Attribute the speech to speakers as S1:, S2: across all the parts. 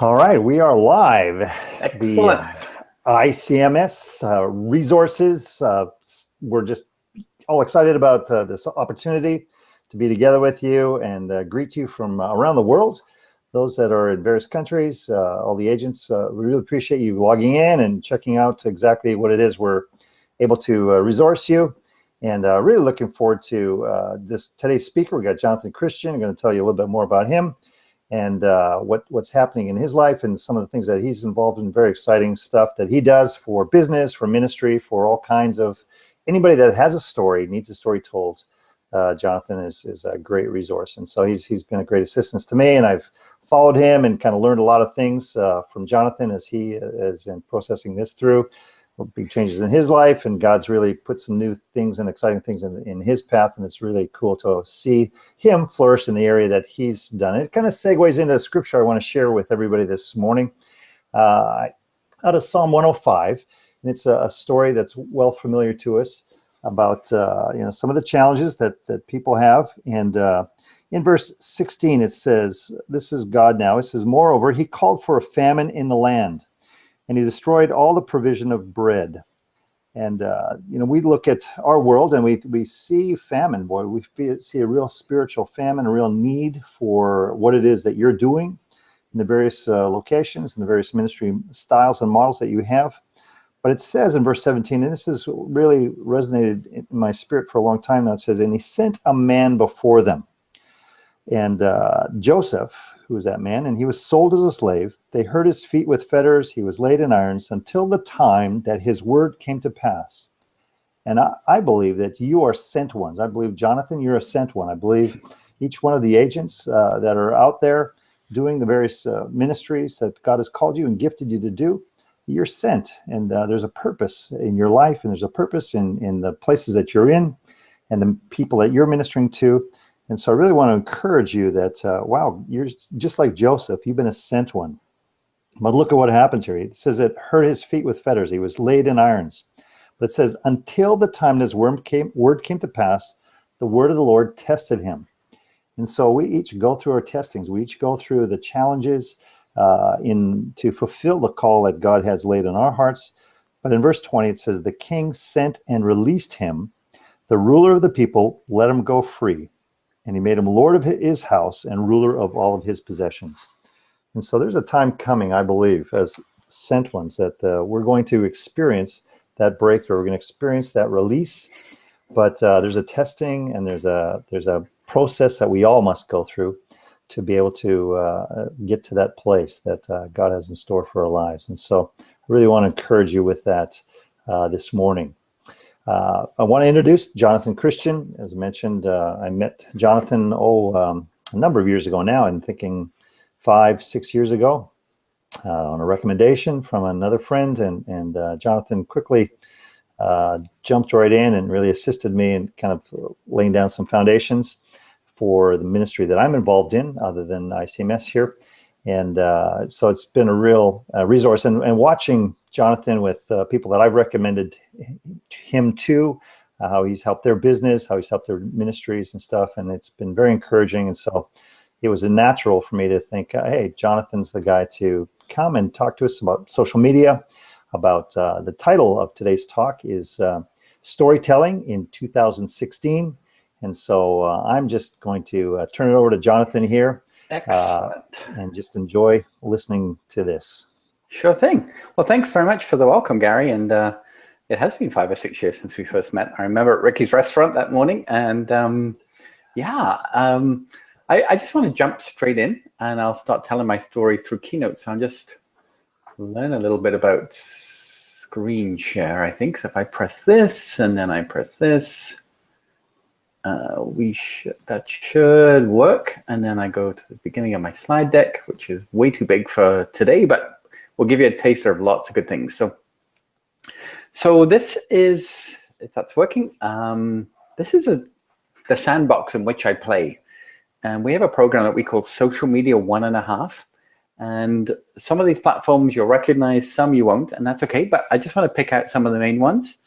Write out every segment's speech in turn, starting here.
S1: All right, we are live. The
S2: Excellent.
S1: ICMS Resources. We're just all excited about this opportunity to be together with you and greet you from around the world. Those that are in various countries, all the agents, we really appreciate you logging in and checking out exactly what it is we're able to resource you. And really looking forward to today's speaker. We got Jonathan Christian. I'm going to tell you a little bit more about him and what's happening in his life and some of the things that he's involved in. Very exciting stuff that he does for business, for ministry, for all kinds of anybody that has a story, needs a story told. Jonathan is a great resource, and so he's been a great assistance to me, and I've followed him and kind of learned a lot of things from Jonathan as he is in processing this through. Big changes in his life, and God's really put some new things and exciting things in his path, and it's really cool to see him flourish in the area that he's done. It kind of segues into a scripture I want to share with everybody this morning out of Psalm 105, and it's a story that's well familiar to us about some of the challenges that people have. And in verse 16 it says, this is God now, it says, moreover, he called for a famine in the land, and he destroyed all the provision of bread. And, we look at our world and we see famine, boy. We see a real spiritual famine, a real need for what it is that you're doing in the various locations and the various ministry styles and models that you have. But it says in verse 17, and this has really resonated in my spirit for a long time now, it says, and he sent a man before them. And Joseph, who was that man, and he was sold as a slave. They hurt his feet with fetters. He was laid in irons until the time that his word came to pass. And I believe that you are sent ones. I believe, Jonathan, you're a sent one. I believe each one of the agents that are out there doing the various ministries that God has called you and gifted you to do, you're sent. And there's a purpose in your life, and there's a purpose in the places that you're in and the people that you're ministering to. And so I really want to encourage you that, wow, you're just like Joseph. You've been a sent one. But look at what happens here. It says it hurt his feet with fetters. He was laid in irons. But it says, until the time his word came to pass, the word of the Lord tested him. And so we each go through our testings. We each go through the challenges to fulfill the call that God has laid on our hearts. But in verse 20, it says, the king sent and released him. The ruler of the people let him go free. And he made him lord of his house and ruler of all of his possessions. And so there's a time coming, I believe, as sent ones, that we're going to experience that breakthrough. We're going to experience that release. But there's a testing and there's a process that we all must go through to be able to get to that place that God has in store for our lives. And so I really want to encourage you with that this morning. I want to introduce Jonathan Christian. As I mentioned, I met Jonathan, a number of years ago now. I'm thinking 5-6 years ago on a recommendation from another friend. And Jonathan quickly jumped right in and really assisted me in kind of laying down some foundations for the ministry that I'm involved in, other than ICMS here. And so it's been a real resource. And watching Jonathan with people that I've recommended him to, how he's helped their business, how he's helped their ministries and stuff. And it's been very encouraging. And so it was a natural for me to think, hey, Jonathan's the guy to come and talk to us about social media, about the title of today's talk is Storytelling in 2016. And so I'm just going to turn it over to Jonathan here.
S2: Excellent.
S1: And just enjoy listening to this.
S2: Sure thing. Well, thanks very much for the welcome, Gary. And it has been 5 or 6 years since we first met. I remember at Ricky's restaurant that morning. And I just want to jump straight in, and I'll start telling my story through Keynote. So I'll just learn a little bit about screen share, I think. So if I press this and then I press this, that should work. And then I go to the beginning of my slide deck, which is way too big for today, but we'll give you a taster of lots of good things. So this is, if that's working, this is the sandbox in which I play. And we have a program that we call Social Media 1.5. And some of these platforms you'll recognize, some you won't, and that's okay. But I just want to pick out some of the main ones.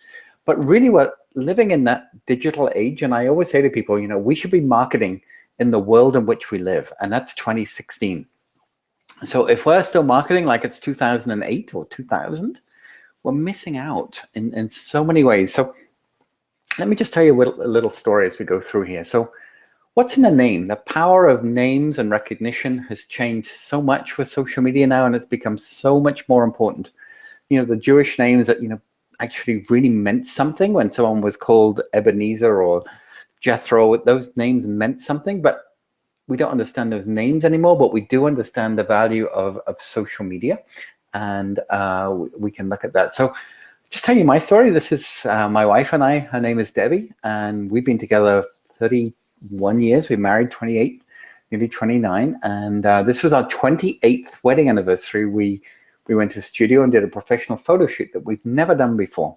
S2: But really, we're living in that digital age. And I always say to people, we should be marketing in the world in which we live. And that's 2016. So if we're still marketing like it's 2008 or 2000, we're missing out in so many ways. So let me just tell you a little story as we go through here. So what's in a name? The power of names and recognition has changed so much with social media now, and it's become so much more important. You know, the Jewish names that, you know, actually really meant something when someone was called Ebenezer or Jethro, those names meant something, but we don't understand those names anymore, but we do understand the value of social media, and we can look at that. So just tell you my story. This is my wife and I. Her name is Debbie, and we've been together 31 years. We married 28, nearly 29, and this was our 28th wedding anniversary. We went to a studio and did a professional photo shoot that we've never done before.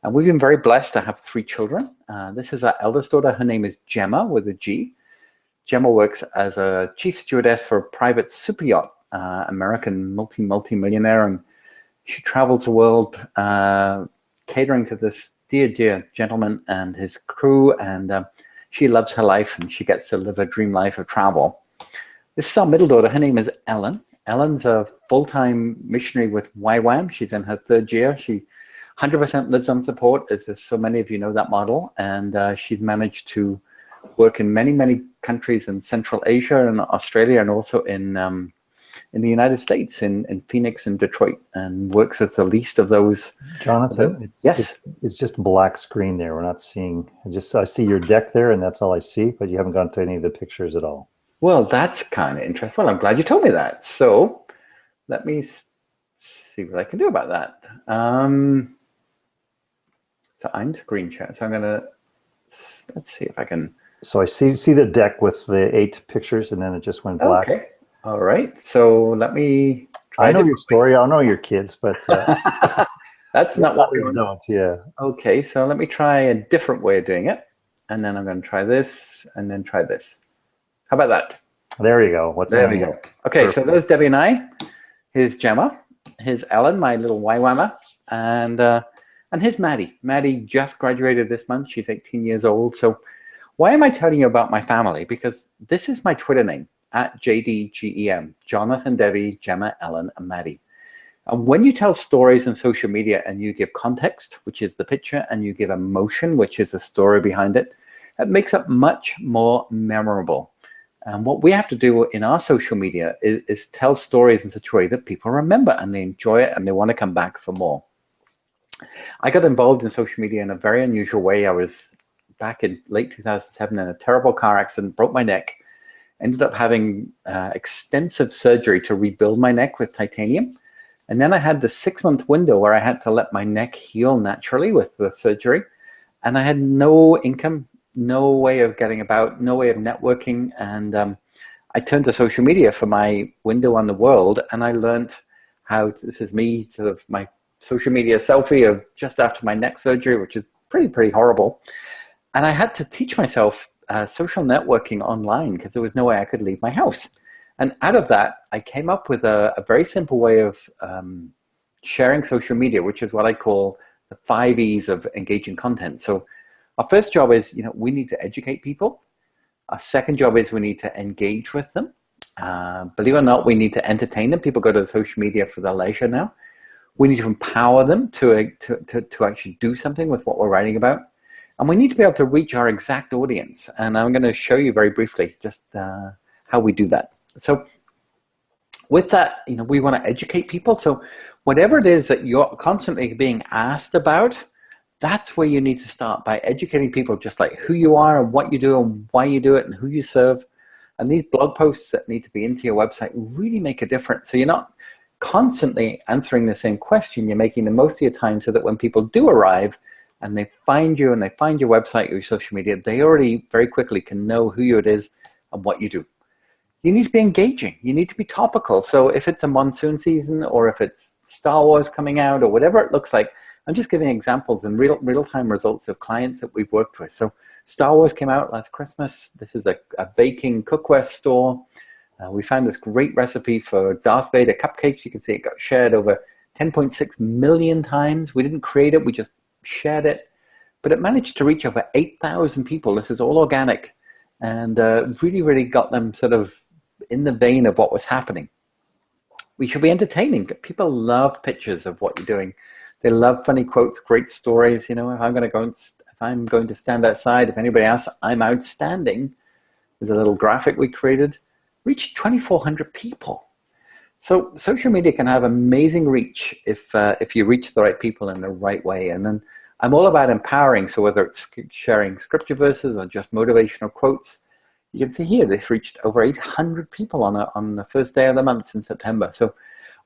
S2: And we've been very blessed to have 3 children. This is our eldest daughter. Her name is Gemma with a G. Gemma works as a chief stewardess for a private super yacht, American multi-millionaire, and she travels the world catering to this dear gentleman and his crew, and she loves her life, and she gets to live a dream life of travel. This is our middle daughter. Her name is Ellen. Ellen's a full-time missionary with YWAM. She's in her 3rd year. She 100% lives on support, as so many of you know that model, and she's managed to work in many countries in Central Asia and Australia, and also in the United States, in Phoenix and Detroit, and works with the least of those.
S1: Jonathan, it's just a black screen there. We're not seeing. I see your deck there, and that's all I see. But you haven't gone to any of the pictures at all.
S2: Well, that's kind of interesting. Well, I'm glad you told me that. So let me see what I can do about that. So I'm screen share. So I'm gonna let's see if I can.
S1: So I see the deck with the 8 pictures, and then it just went black.
S2: Okay. All right. So let me try.
S1: I know your story. I know your kids, but
S2: that's not what we
S1: don't. Yeah.
S2: Okay. So let me try a different way of doing it, and then I'm going to try this, and then try this. How about that?
S1: There you go.
S2: There we go. Okay. Perfect. So there's Debbie and I. Here's Gemma. Here's Ellen, my little YWAMer, and here's Maddie. Maddie just graduated this month. She's 18 years old. So why am I telling you about my family? Because this is my Twitter name, @JDGEM, Jonathan, Debbie, Gemma, Ellen, and Maddie. And when you tell stories in social media and you give context, which is the picture, and you give emotion, which is the story behind it, it makes it much more memorable. And what we have to do in our social media is tell stories in such a way that people remember and they enjoy it and they want to come back for more. I got involved in social media in a very unusual way. I was back in late 2007 in a terrible car accident, broke my neck, ended up having extensive surgery to rebuild my neck with titanium. And then I had the 6-month window where I had to let my neck heal naturally with the surgery. And I had no income, no way of getting about, no way of networking. And I turned to social media for my window on the world. And I learned how, this is me, sort of my social media selfie of just after my neck surgery, which is pretty horrible. And I had to teach myself social networking online because there was no way I could leave my house. And out of that, I came up with a very simple way of sharing social media, which is what I call the 5 E's of engaging content. So our first job is, we need to educate people. Our second job is we need to engage with them. Believe it or not, we need to entertain them. People go to the social media for their leisure now. We need to empower them to actually do something with what we're writing about. And we need to be able to reach our exact audience. And I'm going to show you very briefly just how we do that. So with that, we want to educate people. So whatever it is that you're constantly being asked about, that's where you need to start, by educating people just like who you are and what you do and why you do it and who you serve. And these blog posts that need to be into your website really make a difference. So you're not constantly answering the same question. You're making the most of your time so that when people do arrive and they find you and they find your website or your social media, they already very quickly can know who it is and what you do. You need to be engaging. You need to be topical. So if it's a monsoon season or if it's Star Wars coming out or whatever it looks like, I'm just giving examples and real-time results of clients that we've worked with. So Star Wars came out last Christmas. This is a baking cookware store. We found this great recipe for Darth Vader cupcakes. You can see it got shared over 10.6 million times. We didn't create it. We just shared it. But it managed to reach over 8,000 people. This is all organic. And really got them sort of in the vein of what was happening. we should be entertaining. People love pictures of what you're doing. They love funny quotes, great stories. You know, if I'm going to stand outside, if anybody asks, I'm outstanding. There's a little graphic we created, reached 2,400 people. So social media can have amazing reach if you reach the right people in the right way. And then I'm all about empowering. So whether it's sharing scripture verses or just motivational quotes, you can see here, this reached over 800 people on the first day of the month in September. So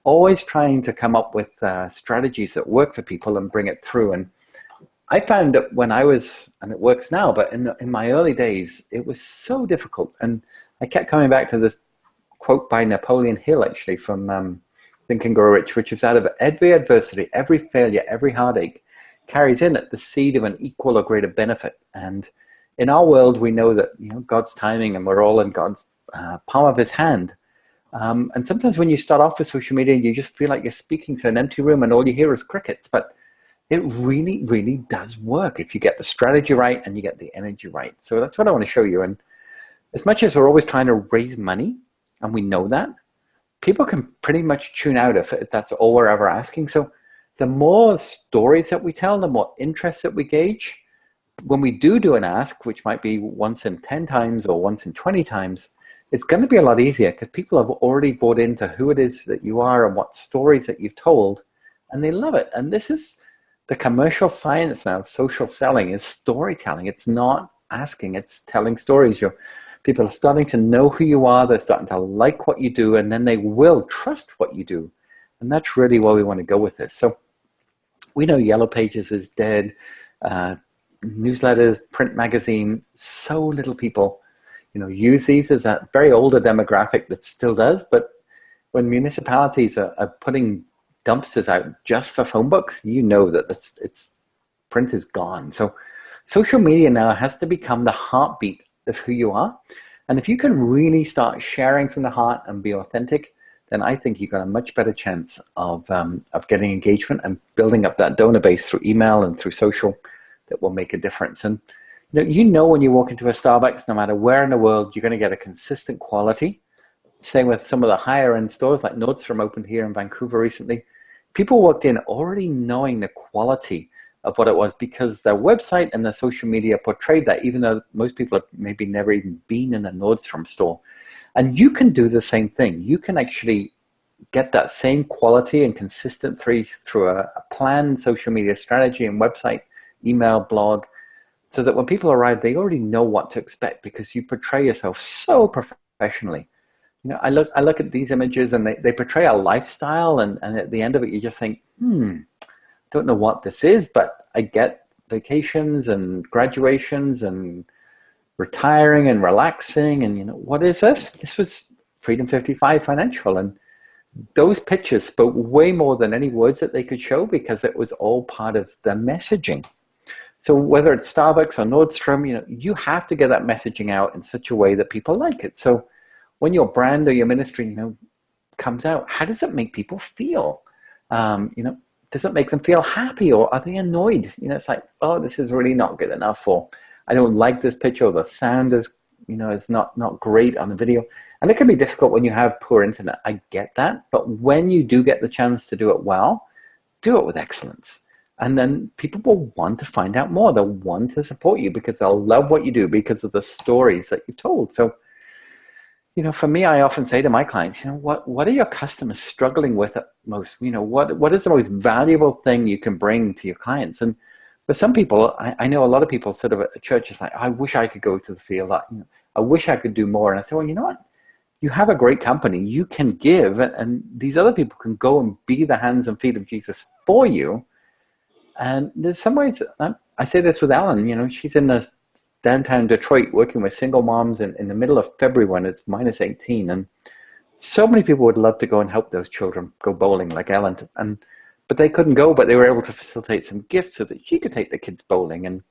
S2: always trying to come up with strategies that work for people and bring it through. And I found that when I was, and it works now, but in my early days, it was so difficult. And I kept coming back to this quote by Napoleon Hill, actually, from Think and Grow Rich, which is out of every adversity, every failure, every heartache, carries in it the seed of an equal or greater benefit. And in our world, we know that, you know, God's timing, and we're all in God's palm of his hand. And sometimes when you start off with social media, you just feel like you're speaking to an empty room and all you hear is crickets. But it really, really does work if you get the strategy right and you get the energy right. So that's what I want to show you. And as much as we're always trying to raise money, and we know that, people can pretty much tune out if that's all we're ever asking. So the more stories that we tell, the more interest that we gauge, when we do an ask, which might be once in 10 times or once in 20 times, it's going to be a lot easier because people have already bought into who it is that you are and what stories that you've told, and they love it. And this is the commercial science now of social selling, is storytelling. It's not asking, it's telling stories. People are starting to know who you are, they're starting to like what you do, and then they will trust what you do. And that's really where we want to go with this. So we know Yellow Pages is dead, newsletters, print magazine, so little people, you know, use these. As a very older demographic that still does, but when municipalities are putting dumpsters out just for phone books, you know that it's print is gone. So social media now has to become the heartbeat of who you are. And if you can really start sharing from the heart and be authentic, then I think you've got a much better chance of getting engagement and building up that donor base through email and through social that will make a difference. And you know when you walk into a Starbucks, no matter where in the world, you're going to get a consistent quality. Same with some of the higher end stores, like Nordstrom opened here in Vancouver recently. People walked in already knowing the quality of what it was because their website and their social media portrayed that, even though most people have maybe never even been in a Nordstrom store. And you can do the same thing. You can actually get that same quality and consistent through a planned social media strategy and website, email, blog, so that when people arrive, they already know what to expect because you portray yourself so professionally. You know, I look at these images and they portray a lifestyle, and at the end of it, you just think, don't know what this is, but I get vacations and graduations and retiring and relaxing, and you know, what is this? This was Freedom 55 Financial, and those pictures spoke way more than any words that they could show because it was all part of the messaging. So whether it's Starbucks or Nordstrom, you know, you have to get that messaging out in such a way that people like it. So when your brand or your ministry, you know, comes out, how does it make people feel? You know, does it make them feel happy, or are they annoyed? You know, it's like, oh, this is really not good enough, or I don't like this picture, or the sound is, you know, it's not great on the video. And it can be difficult when you have poor internet. I get that. But when you do get the chance to do it well, do it with excellence. And then people will want to find out more. They'll want to support you because they'll love what you do because of the stories that you've told. So, you know, for me, I often say to my clients, you know, what are your customers struggling with at most? You know, what is the most valuable thing you can bring to your clients? And for some people, I know a lot of people sort of at church is like, I wish I could go to the field. I wish I could do more. And I say, well, you know what? You have a great company. You can give, and these other people can go and be the hands and feet of Jesus for you. And there's some ways, I say this with Ellen, you know, she's in the downtown Detroit working with single moms in the middle of February when it's minus 18. And so many people would love to go and help those children go bowling like Ellen. But they couldn't go, but they were able to facilitate some gifts so that she could take the kids bowling. And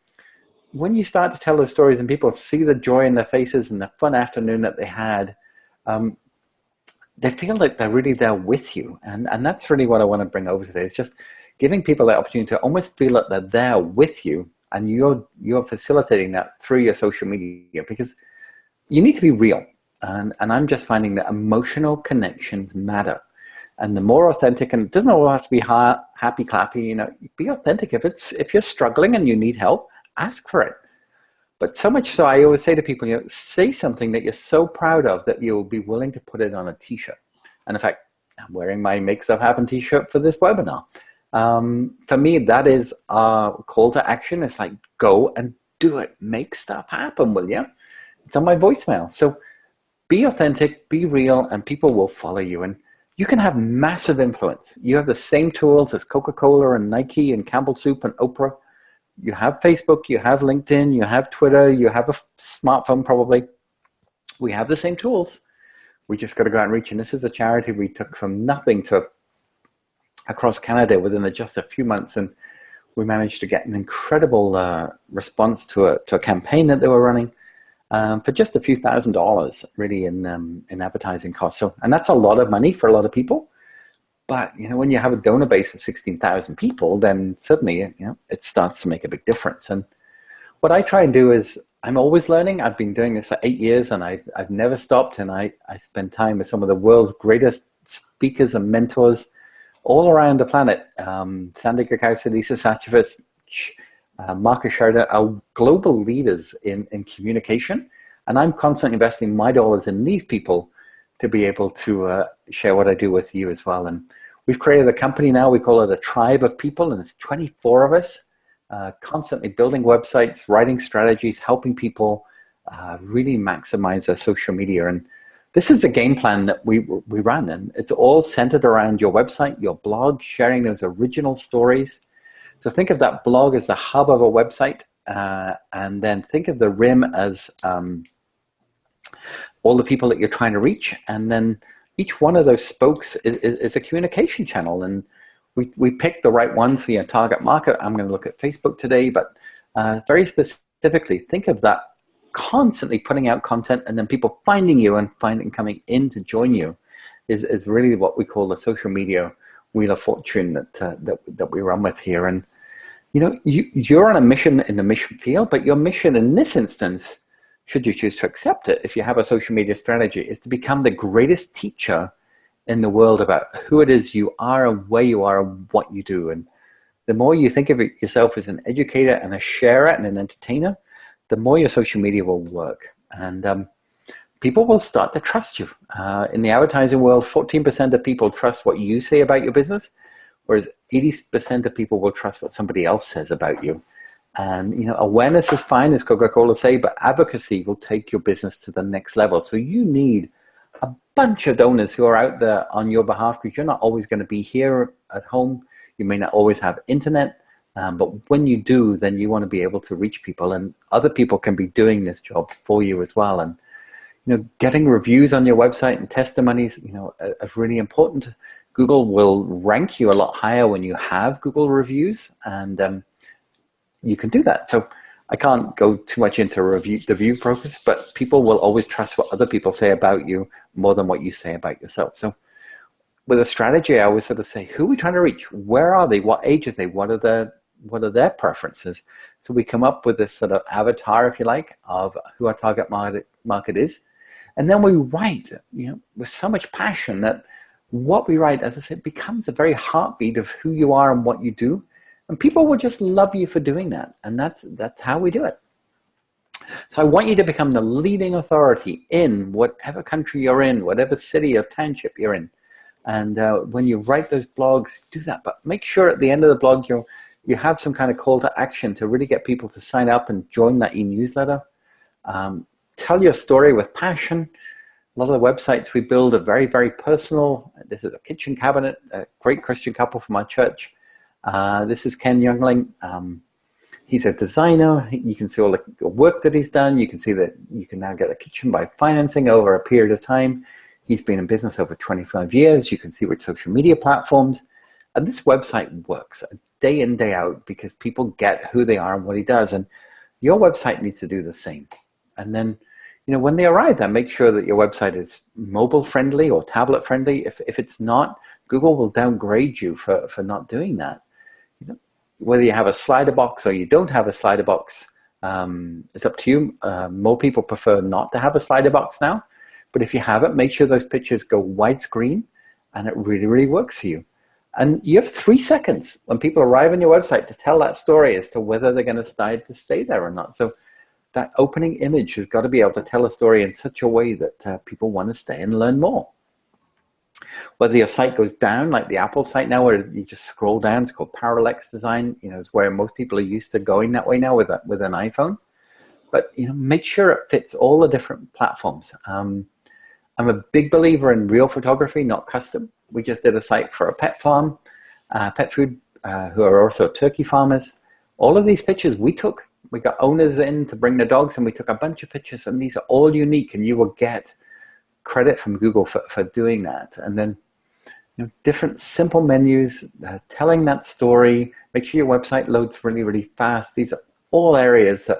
S2: when you start to tell those stories and people see the joy in their faces and the fun afternoon that they had, they feel like they're really there with you. And that's really what I want to bring over today. It's just giving people the opportunity to almost feel that they're there with you, and you're facilitating that through your social media, because you need to be real. And I'm just finding that emotional connections matter. And the more authentic, and it doesn't all have to be happy clappy, be authentic. If you're struggling and you need help, ask for it. But so much so, I always say to people, say something that you're so proud of that you'll be willing to put it on a t-shirt. And in fact, I'm wearing my Make Stuff Happen t-shirt for this webinar. For me, that is a call to action. It's like, go and do it. Make stuff happen, will you? It's on my voicemail. So be authentic, be real, and people will follow you. And you can have massive influence. You have the same tools as Coca-Cola and Nike and Campbell Soup and Oprah. You have Facebook, you have LinkedIn, you have Twitter, you have a smartphone probably. We have the same tools. We just got to go out and reach. And this is a charity we took from nothing to across Canada within just a few months. And we managed to get an incredible response to a campaign that they were running. For just a few $1,000s really in advertising costs. So, and that's a lot of money for a lot of people. But, when you have a donor base of 16,000 people, then suddenly, it starts to make a big difference. And what I try and do is I'm always learning. I've been doing this for 8 years and I've never stopped. And I spend time with some of the world's greatest speakers and mentors all around the planet. Sandy Gagausa, Lisa Satchevitz, Marcus Sharda are global leaders in communication, and I'm constantly investing my dollars in these people to be able to share what I do with you as well. And we've created a company now, we call it a tribe of people, and it's 24 of us, constantly building websites, writing strategies, helping people really maximize their social media. And this is a game plan that we run, and it's all centered around your website, your blog, sharing those original stories. So think of that blog as the hub of a website, and then think of the rim as all the people that you're trying to reach. And then each one of those spokes is a communication channel. And we pick the right ones for your target market. I'm going to look at Facebook today, but very specifically, think of that constantly putting out content and then people finding you and coming in to join you is really what we call the social media Wheel of Fortune that we run with here. And you're on a mission in the mission field, but your mission in this instance, should you choose to accept it, if you have a social media strategy, is to become the greatest teacher in the world about who it is you are and where you are and what you do. And the more you think of yourself as an educator and a sharer and an entertainer, the more your social media will work. And people will start to trust you. In the advertising world, 14% of people trust what you say about your business, whereas 80% of people will trust what somebody else says about you. And awareness is fine, as Coca-Cola say, but advocacy will take your business to the next level. So you need a bunch of donors who are out there on your behalf, because you're not always going to be here at home. You may not always have internet, but when you do, then you want to be able to reach people, and other people can be doing this job for you as well. And getting reviews on your website and testimonies, is really important. Google will rank you a lot higher when you have Google reviews, and you can do that. So I can't go too much into the review process, but people will always trust what other people say about you more than what you say about yourself. So with a strategy, I always sort of say, who are we trying to reach? Where are they? What age are they? What are their preferences? So we come up with this sort of avatar, if you like, of who our target market is. And then we write, with so much passion that what we write, as I said, becomes the very heartbeat of who you are and what you do. And people will just love you for doing that. And that's how we do it. So I want you to become the leading authority in whatever country you're in, whatever city or township you're in. And when you write those blogs, do that. But make sure at the end of the blog, you have some kind of call to action to really get people to sign up and join that e-newsletter. Tell your story with passion. A lot of the websites we build are very, very personal. This is a kitchen cabinet, a great Christian couple from our church. This is Ken Youngling. He's a designer. You can see all the work that he's done. You can see that you can now get a kitchen by financing over a period of time. He's been in business over 25 years. You can see which social media platforms. And this website works day in, day out, because people get who they are and what he does. And your website needs to do the same. And then, when they arrive there, make sure that your website is mobile friendly or tablet friendly. If it's not, Google will downgrade you for not doing that. Whether you have a slider box or you don't have a slider box, it's up to you. More people prefer not to have a slider box now. But if you have it, make sure those pictures go widescreen and it really, really works for you. And you have 3 seconds when people arrive on your website to tell that story as to whether they're going to decide to stay there or not. So that opening image has got to be able to tell a story in such a way that people want to stay and learn more. Whether your site goes down, like the Apple site now, where you just scroll down, it's called parallax design, is where most people are used to going that way now with an iPhone. But make sure it fits all the different platforms. I'm a big believer in real photography, not custom. We just did a site for a pet farm, pet food, who are also turkey farmers. All of these pictures we took. We got owners in to bring the dogs, and we took a bunch of pictures, and these are all unique, and you will get credit from Google for doing that. And then different simple menus, telling that story, make sure your website loads really, really fast. These are all areas that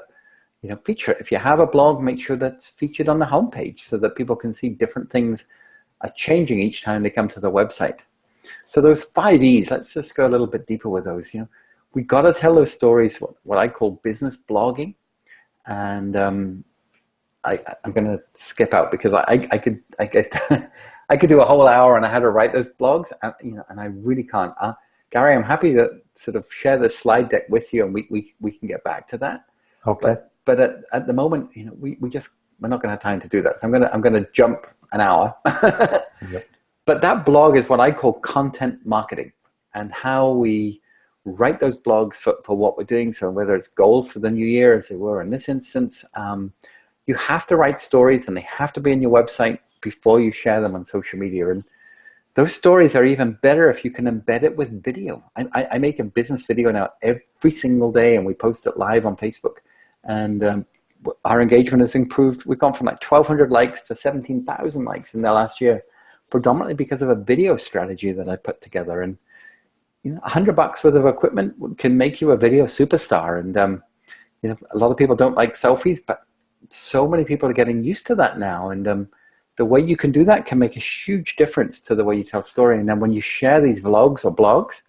S2: feature it. If you have a blog, make sure that's featured on the homepage so that people can see different things are changing each time they come to the website. So those 5 E's, let's just go a little bit deeper with those. We got to tell those stories, what I call business blogging. And I'm going to skip out because I could I could do a whole hour on how to write those blogs, and I really can't. Gary, I'm happy to sort of share the slide deck with you, and we can get back to that.
S1: Okay.
S2: But at the moment, we're not going to have time to do that. So I'm going to jump an hour. Yep. But that blog is what I call content marketing, and how we write those blogs for what we're doing. So whether it's goals for the new year, as it were in this instance, you have to write stories, and they have to be on your website before you share them on social media. And those stories are even better if you can embed it with video. I make a business video now every single day, and we post it live on Facebook. And our engagement has improved. We've gone from like 1,200 likes to 17,000 likes in the last year, predominantly because of a video strategy that I put together. And $100 worth of equipment can make you a video superstar. And a lot of people don't like selfies, but so many people are getting used to that now. And the way you can do that can make a huge difference to the way you tell a story. And then when you share these vlogs or blogs,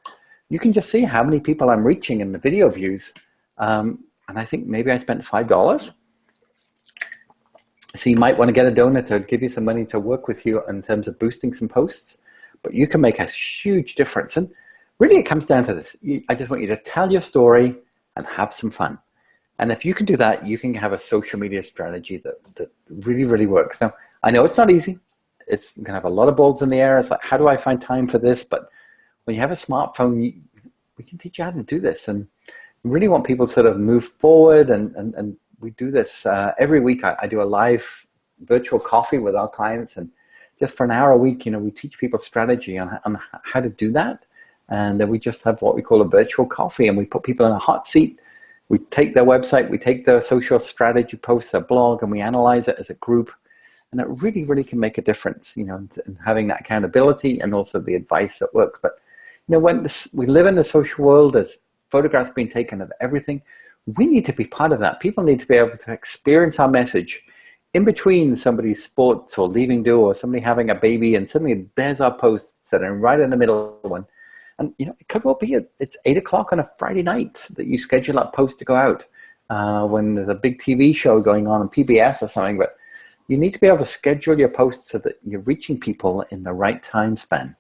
S2: you can just see how many people I'm reaching in the video views. And I think maybe I spent $5. So you might want to get a donor to give you some money to work with you in terms of boosting some posts. But you can make a huge difference. And really it comes down to this. I just want you to tell your story and have some fun. And if you can do that, you can have a social media strategy that really, really works. Now, I know it's not easy. It's going to have a lot of balls in the air. It's like, how do I find time for this? But when you have a smartphone, we can teach you how to do this. And we really want people to sort of move forward. And we do this every week. I do a live virtual coffee with our clients. And just for an hour a week, we teach people strategy on how to do that. And then we just have what we call a virtual coffee. And we put people in a hot seat. We take their website, we take their social strategy post, their blog, and we analyze it as a group. And it really, really can make a difference, in having that accountability and also the advice that works. But, when we live in the social world, there's photographs being taken of everything. We need to be part of that. People need to be able to experience our message in between somebody's sports or leaving do or somebody having a baby, and suddenly there's our posts that are right in the middle one. And it could well be it's 8 o'clock on a Friday night that you schedule that post to go out when there's a big TV show going on PBS or something. But you need to be able to schedule your posts so that you're reaching people in the right time span.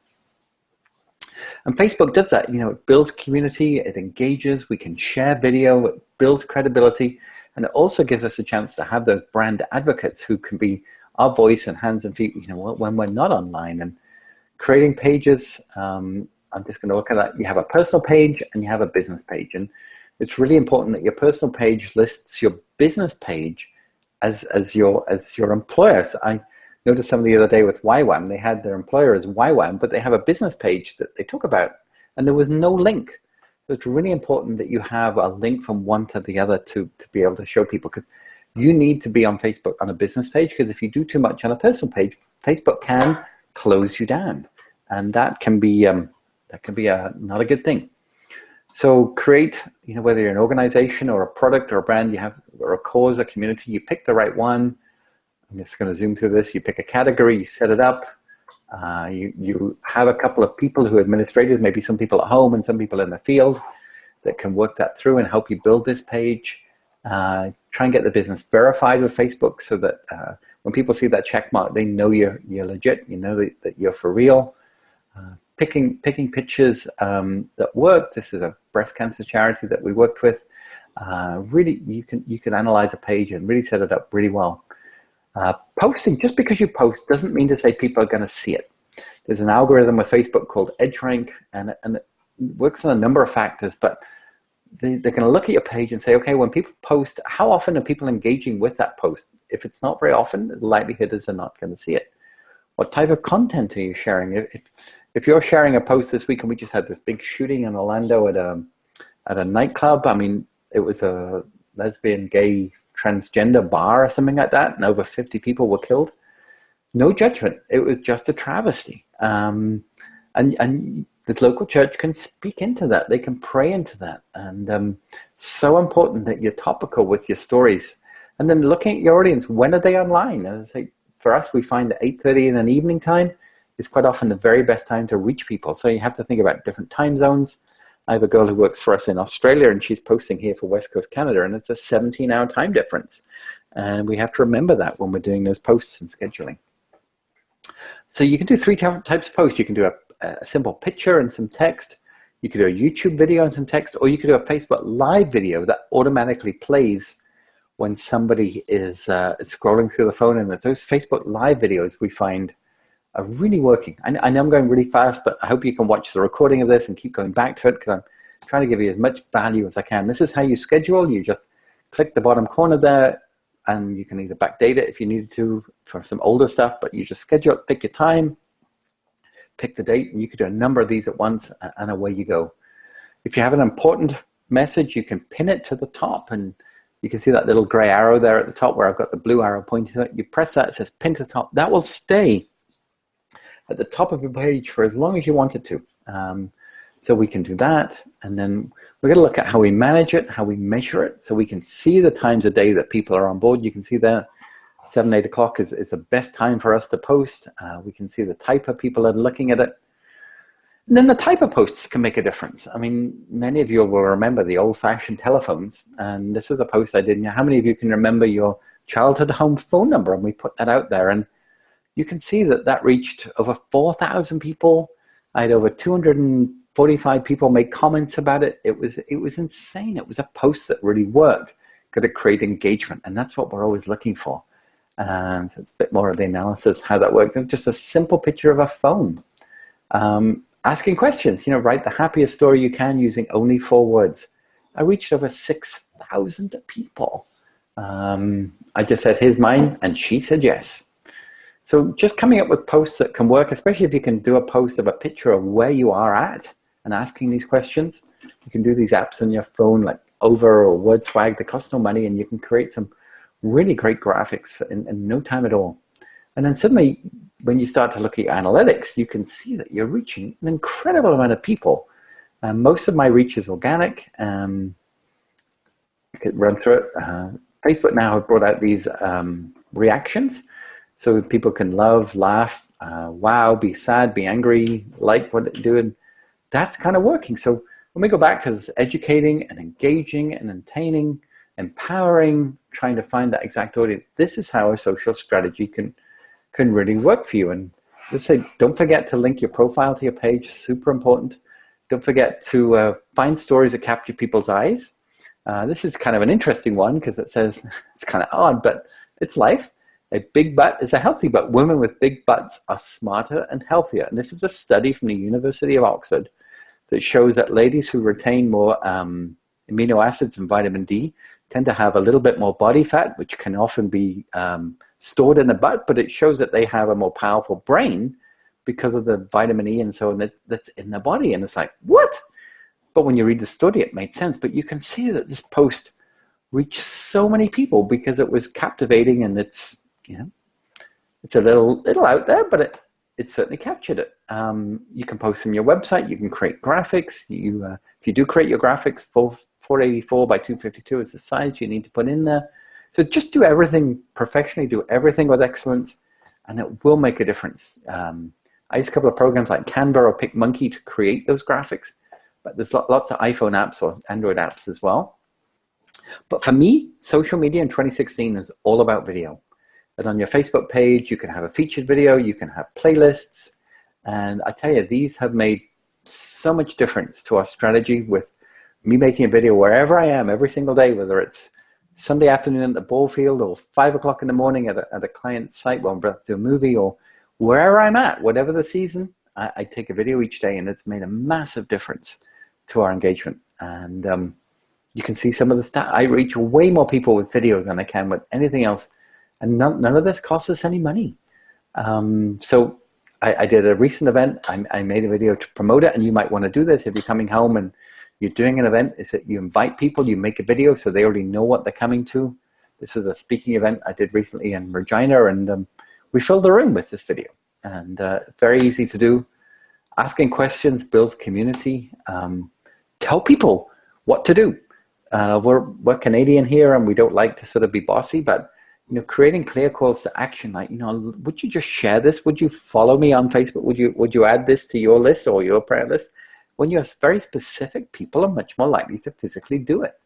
S2: And Facebook does that. It builds community, it engages, we can share video, it builds credibility, and it also gives us a chance to have those brand advocates who can be our voice and hands and feet, when we're not online. And creating pages, I'm just going to look at that. You have a personal page and you have a business page. And it's really important that your personal page lists your business page as your employer. So I noticed somebody the other day with YWAM. They had their employer as YWAM, but they have a business page that they talk about, and there was no link. So it's really important that you have a link from one to the other to be able to show people, because you need to be on Facebook on a business page, because if you do too much on a personal page, Facebook can close you down, and that can be not a good thing. So create, whether you're an organization or a product or a brand, you have, or a cause, a community, you pick the right one. I'm just going to zoom through this. You pick a category, you set it up. You have a couple of people who are administrators, maybe some people at home and some people in the field that can work that through and help you build this page. Try and get the business verified with Facebook so that when people see that check mark, they know you're legit, that you're for real. picking pictures that work. This is a breast cancer charity that we worked with. Really, you can analyze a page and really set it up really well. Posting, just because you post doesn't mean to say people are going to see it. There's an algorithm with Facebook called EdgeRank, and it works on a number of factors, but they're going to look at your page and say, okay, when people post, how often are people engaging with that post? If it's not very often, the likelihood is they're not going to see it. What type of content are you sharing? If you're sharing a post this week, and we just had this big shooting in Orlando at a nightclub, I mean, it was a lesbian, gay, transgender bar or something like that, and over 50 people were killed. No judgment. It was just a travesty. And the local church can speak into that. They can pray into that. And so important that you're topical with your stories. And then looking at your audience, when are they online? And I say, for us, we find that 8:30 in an evening time is quite often the very best time to reach people. So you have to think about different time zones. I have a girl who works for us in Australia, and she's posting here for West Coast Canada, and it's a 17-hour time difference. And we have to remember that when we're doing those posts and scheduling. So you can do three types of posts. You can do a simple picture and some text. You could do a YouTube video and some text, or you could do a Facebook Live video that automatically plays when somebody is scrolling through the phone. And those Facebook Live videos we find are really working. I know I'm going really fast, but I hope you can watch the recording of this and keep going back to it, because I'm trying to give you as much value as I can. This is how you schedule. You just click the bottom corner there, and you can either backdate it if you needed to for some older stuff, but you just schedule it, pick your time, pick the date, and you could do a number of these at once, and away you go. If you have an important message, you can pin it to the top, and you can see that little gray arrow there at the top where I've got the blue arrow pointing to it. You press that, it says pin to the top. That will stay at the top of your page for as long as you want it to. So we can do that, and then we're going to look at how we manage it, how we measure it, so we can see the times of day that people are on board. You can see there 7, 8 o'clock is the best time for us to post. We can see the type of people that are looking at it. And then the type of posts can make a difference. I mean, many of you will remember the old-fashioned telephones, and this was a post I did. How many of you can remember your childhood home phone number? And we put that out there, and you can see that reached over 4,000 people. I had over 245 people make comments about it. It was insane. It was a post that really worked. Got to create engagement, and that's what we're always looking for. And so it's a bit more of the analysis, how that works. It's just a simple picture of a phone. Asking questions, write the happiest story you can using only 4 words. I reached over 6,000 people. I just said, here's mine, and she said yes. So just coming up with posts that can work, especially if you can do a post of a picture of where you are at and asking these questions. You can do these apps on your phone like Over or WordSwag. They cost no money, and you can create some really great graphics in no time at all. And then suddenly, when you start to look at your analytics, you can see that you're reaching an incredible amount of people. Most of my reach is organic. I could run through it. Facebook now have brought out these reactions, so people can love, laugh, wow, be sad, be angry, like what they're doing. That's kind of working. So when we go back to this educating and engaging and entertaining, empowering, trying to find that exact audience, this is how a social strategy can really work for you. And let's say, don't forget to link your profile to your page. Super important. Don't forget to find stories that capture people's eyes. This is kind of an interesting one because it says, it's kind of odd, but it's life. A big butt is a healthy butt. Women with big butts are smarter and healthier. And this was a study from the University of Oxford that shows that ladies who retain more amino acids and vitamin D tend to have a little bit more body fat, which can often be stored in the butt, but it shows that they have a more powerful brain because of the vitamin E and so on that's in the body. And it's like, what? But when you read the study, it made sense. But you can see that this post reached so many people because it was captivating, and it's a little out there, but it certainly captured it. You can post on your website. You can create graphics. If you do create your graphics, 484 by 252 is the size you need to put in there. So just do everything professionally, do everything with excellence, and it will make a difference. I use a couple of programs like Canva or PicMonkey to create those graphics, but there's lots of iPhone apps or Android apps as well. But for me, social media in 2016 is all about video. And on your Facebook page, you can have a featured video, you can have playlists, And I tell you, these have made so much difference to our strategy, with me making a video wherever I am every single day, whether it's Sunday afternoon at the ball field or 5 o'clock in the morning at a client site while I'm about to do a movie, or wherever I'm at, whatever the season, I take a video each day, and it's made a massive difference to our engagement. And you can see some of the stats. I reach way more people with video than I can with anything else. And none of this costs us any money. So I did a recent event. I made a video to promote it, and you might want to do this if you're coming home and you're doing an event, is that you invite people, you make a video so they already know what they're coming to. This was a speaking event I did recently in Regina, and we filled the room with this video. And very easy to do. Asking questions builds community. Tell people what to do. We're Canadian here, and we don't like to sort of be bossy, but creating clear calls to action, like, would you just share this? Would you follow me on Facebook? Would you add this to your list or your prayer list? When you're very specific, people are much more likely to physically do it.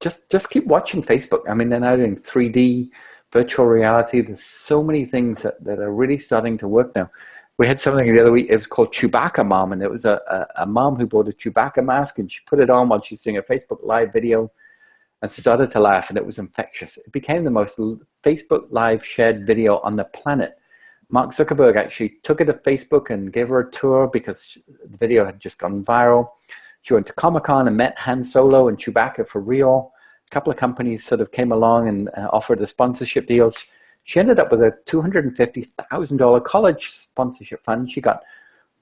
S2: Just keep watching Facebook. I mean, they're now doing 3D, virtual reality. There's so many things that are really starting to work now. We had something the other week. It was called Chewbacca Mom, and it was a mom who bought a Chewbacca mask, and she put it on while she's doing a Facebook Live video and started to laugh, and it was infectious. It became the most Facebook Live shared video on the planet. Mark Zuckerberg actually took it to Facebook and gave her a tour because the video had just gone viral. She went to Comic-Con and met Han Solo and Chewbacca for real. A couple of companies sort of came along and offered the sponsorship deals. She ended up with a $250,000 college sponsorship fund. She got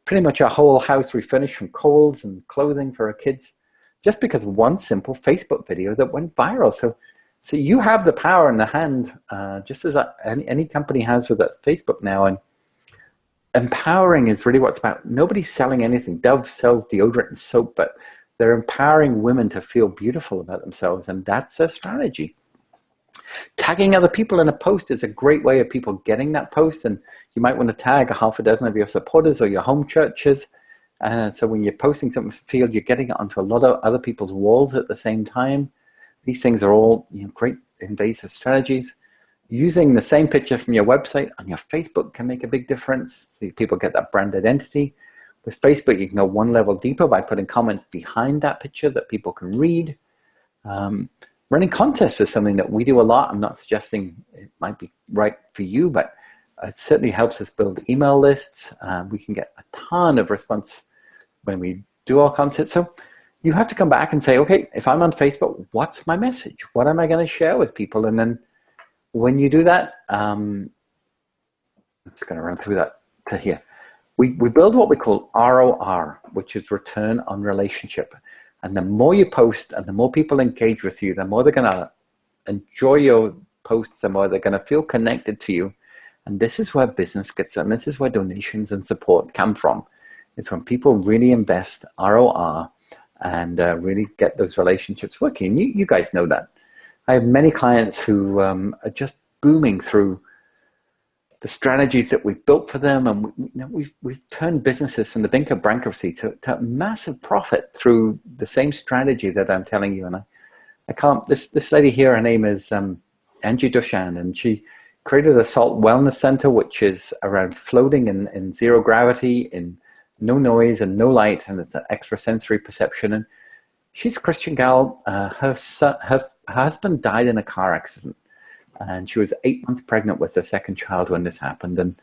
S2: pretty much a whole house refinished from Kohl's and clothing for her kids, just because of one simple Facebook video that went viral. So you have the power in the hand, just as any company has with that Facebook now. And empowering is really what it's about. Nobody's selling anything. Dove sells deodorant and soap, but they're empowering women to feel beautiful about themselves, and that's a strategy. Tagging other people in a post is a great way of people getting that post, and you might want to tag a half a dozen of your supporters or your home churches. So when you're posting something for the field, you're getting it onto a lot of other people's walls at the same time. These things are all great invasive strategies. Using the same picture from your website on your Facebook can make a big difference. So people get that brand identity. With Facebook, you can go one level deeper by putting comments behind that picture that people can read. Running contests is something that we do a lot. I'm not suggesting it might be right for you, but it certainly helps us build email lists. We can get a ton of response when we do our contests. So you have to come back and say, okay, if I'm on Facebook, what's my message? What am I going to share with people? And then when you do that, I'm just going to run through that to here. We build what we call ROR, which is return on relationship. And the more you post and the more people engage with you, the more they're going to enjoy your posts, the more they're going to feel connected to you. And this is where business gets them. This is where donations and support come from. It's when people really invest ROR and really get those relationships working. You guys know that. I have many clients who are just booming through the strategies that we've built for them, and we've turned businesses from the brink of bankruptcy to massive profit through the same strategy that I'm telling you. And I can't. This lady here, her name is Angie Dushan, and she created a Salt Wellness Center, which is around floating in zero gravity, in no noise and no light, and it's an extrasensory perception. And she's a Christian gal. Her husband died in a car accident, and she was 8 months pregnant with their second child when this happened. And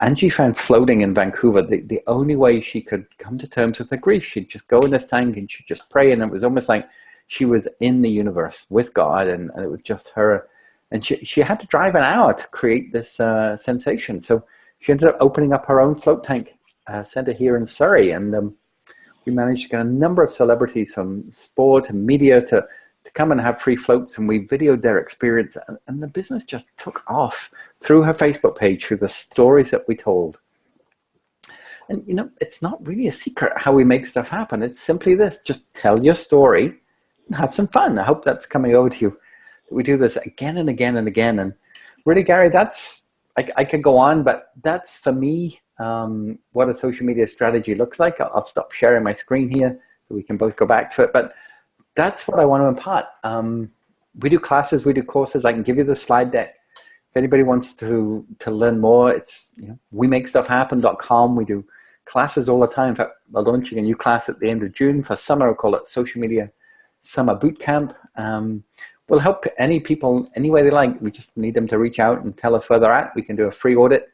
S2: Angie found floating in Vancouver the only way she could come to terms with her grief. She'd just go in this tank and she'd just pray, and it was almost like she was in the universe with God, and it was just her. And she had to drive an hour to create this sensation. So she ended up opening up her own float tank center here in Surrey, and we managed to get a number of celebrities from sport and media to come and have free floats, and we videoed their experience, and the business just took off through her Facebook page, through the stories that we told. And it's not really a secret how we make stuff happen. It's simply this: just tell your story and have some fun. I hope that's coming over to you. We do this again and again and again. And really, Gary, that's, I could go on, but that's for me what a social media strategy looks like. I'll stop sharing my screen here so we can both go back to it. But that's what I want to impart. We do classes, we do courses. I can give you the slide deck. if anybody wants to learn more, it's wemakestufhappen.com. We do classes all the time. In fact, we're launching a new class at the end of June for summer. We'll call it Social Media Summer Boot Camp. We'll help any people any way they like. We just need them to reach out and tell us where they're at. We can do a free audit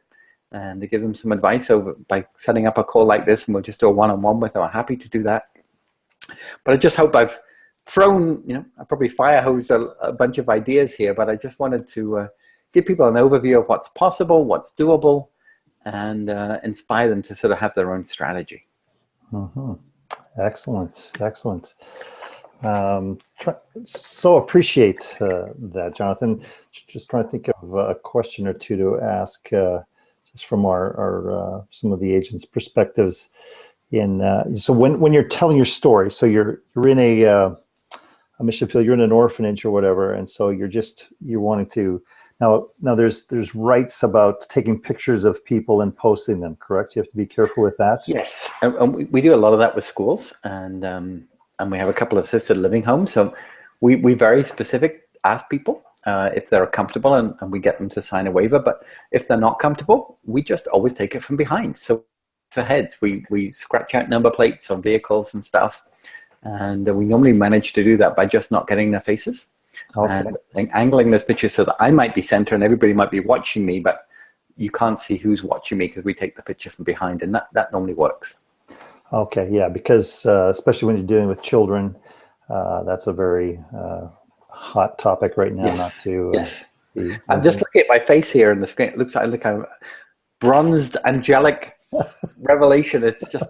S2: and to give them some advice over by setting up a call like this, and we'll just do a one-on-one with them. I'm happy to do that. But I just hope I've thrown, I probably fire hosed a bunch of ideas here, but I just wanted to give people an overview of what's possible, what's doable, and inspire them to sort of have their own strategy.
S1: Mm-hmm. Excellent, excellent. So appreciate that, Jonathan. Just trying to think of a question or two to ask, just from our some of the agents' perspectives. So when you're telling your story, so you're in a mission field, you're in an orphanage or whatever, and so you're wanting to now there's rights about taking pictures of people and posting them, correct? You have to be careful with that.
S2: Yes, and we do a lot of that with schools, and we have a couple of assisted living homes. So we very specific ask people if they're comfortable, and we get them to sign a waiver. But if they're not comfortable, we just always take it from behind. So ahead, we scratch out number plates on vehicles and stuff, and we normally manage to do that by just not getting their faces. Okay. And angling those pictures so that I might be center and everybody might be watching me, but you can't see who's watching me because we take the picture from behind, and that normally works.
S1: Okay, yeah, because especially when you're dealing with children, that's a very hot topic right now.
S2: Yes.
S1: Not to.
S2: Yes. I'm just looking at my face here in the screen. It looks like I'm bronzed, angelic revelation. It's just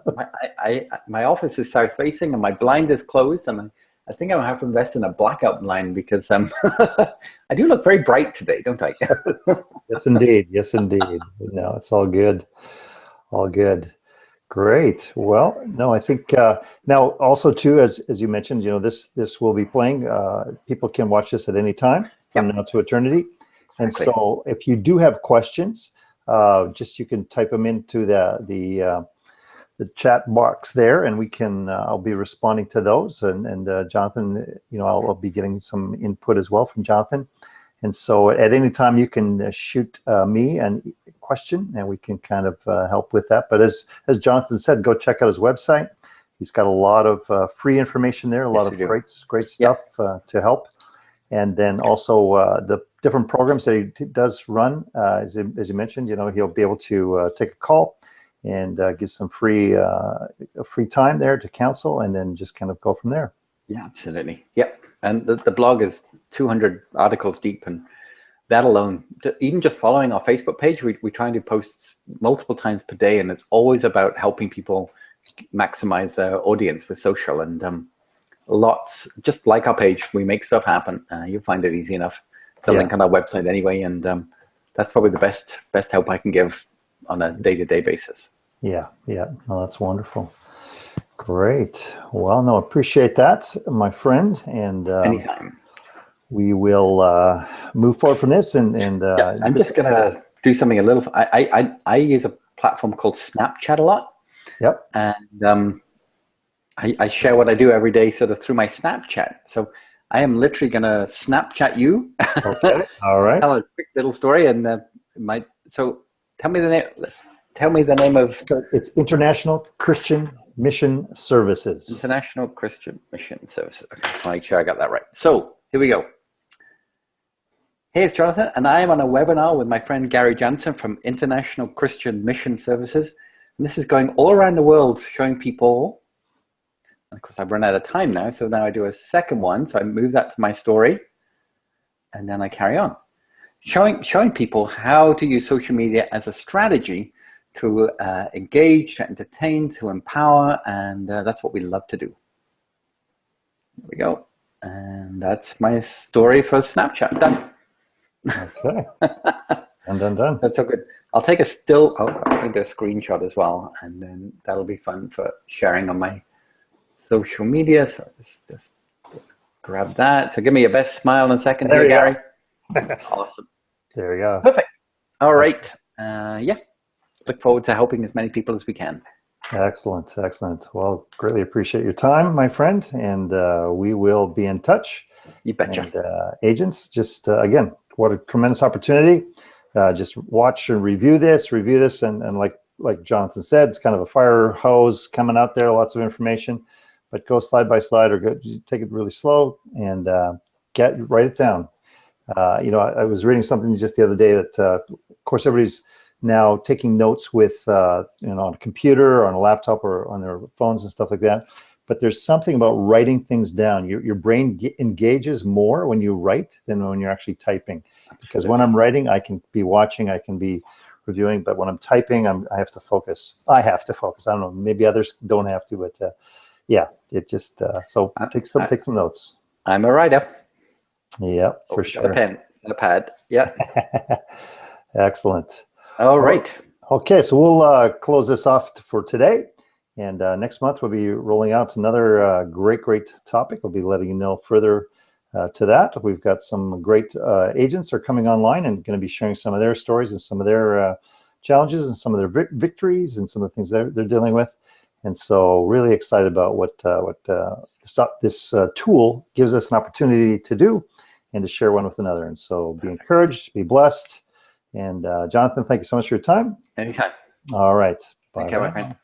S2: my office is south facing and my blind is closed, and I think I'm gonna have to invest in a blackout blind because I do look very bright today, don't I?
S1: Yes, indeed. Yes, indeed. No, it's all good. All good. Great. Well, no, I think now also too, as you mentioned, this will be playing. People can watch this at any time from now to eternity. Exactly. And so, if you do have questions, you can type them into the chat box there, and we can. I'll be responding to those, and Jonathan, I'll be getting some input as well from Jonathan. And so, at any time, you can shoot me a question, and we can kind of help with that. But as Jonathan said, go check out his website. He's got a lot of free information there, a lot of great stuff to help. And then also the different programs that he does run, as you mentioned, he'll be able to take a call and give some free time there to counsel, and then just kind of go from there.
S2: Yeah, absolutely. Yep. And the blog is 200 articles deep, and that alone, even just following our Facebook page, we try and do posts multiple times per day, and it's always about helping people maximize their audience with social. And lots, just like our page, we make stuff happen. You'll find it easy enough to link on our website anyway, and that's probably the best help I can give on a day-to-day basis.
S1: Yeah. No, that's wonderful. Great. Well, no, appreciate that, my friend. And
S2: anytime.
S1: We will move forward from this. And
S2: I'm just gonna do something a little. I use a platform called Snapchat a lot.
S1: Yep.
S2: And I share what I do every day sort of through my Snapchat. So I am literally gonna Snapchat you.
S1: Okay. All right.
S2: Tell a quick little story, and so tell me the name. Tell me the name of.
S1: It's International Christian Mission Services.
S2: International Christian Mission Services. Okay, just want to make sure I got that right. So here we go. Hey, it's Jonathan, and I am on a webinar with my friend Gary Jansen from International Christian Mission Services. And this is going all around the world, showing people. And of course, I've run out of time now, so now I do a second one. So I move that to my story, and then I carry on. Showing people how to use social media as a strategy to engage, to entertain, to empower, and that's what we love to do. There we go. And that's my story for Snapchat. Done.
S1: Okay. Done.
S2: That's so good. I'll take a still. Oh, I'm going to do a screenshot as well, and then that'll be fun for sharing on my social media. So just grab that. So give me your best smile in a second here, Gary. Awesome.
S1: There you go.
S2: Perfect. All right. Look forward to helping as many people as we can.
S1: Excellent. Well, greatly appreciate your time, my friend, and we will be in touch.
S2: You betcha.
S1: And agents, just again, what a tremendous opportunity. Just watch and review this, and like Jonathan said, it's kind of a fire hose coming out there, lots of information, but go slide by slide or take it really slow and write it down. I was reading something just the other day that, of course, everybody's now taking notes with, on a computer or on a laptop or on their phones and stuff like that. But there's something about writing things down. Your brain engages more when you write than when you're actually typing. Absolutely. Because when I'm writing, I can be watching, I can be reviewing, but when I'm typing, I have to focus. I don't know, maybe others don't have to, but yeah, it just, so take some notes.
S2: I'm a writer.
S1: Yeah, for sure.
S2: A pen, a pad. Yeah.
S1: Excellent.
S2: All right.
S1: Okay, so we'll close this off for today. And next month, we'll be rolling out another great topic. We'll be letting you know further to that. We've got some great agents are coming online and going to be sharing some of their stories and some of their challenges and some of their victories and some of the things they're dealing with. And so really excited about what this tool gives us an opportunity to do and to share one with another. And so be encouraged, be blessed. And Jonathan, thank you so much for your time.
S2: Anytime.
S1: All right.
S2: Bye. Take care, my friend.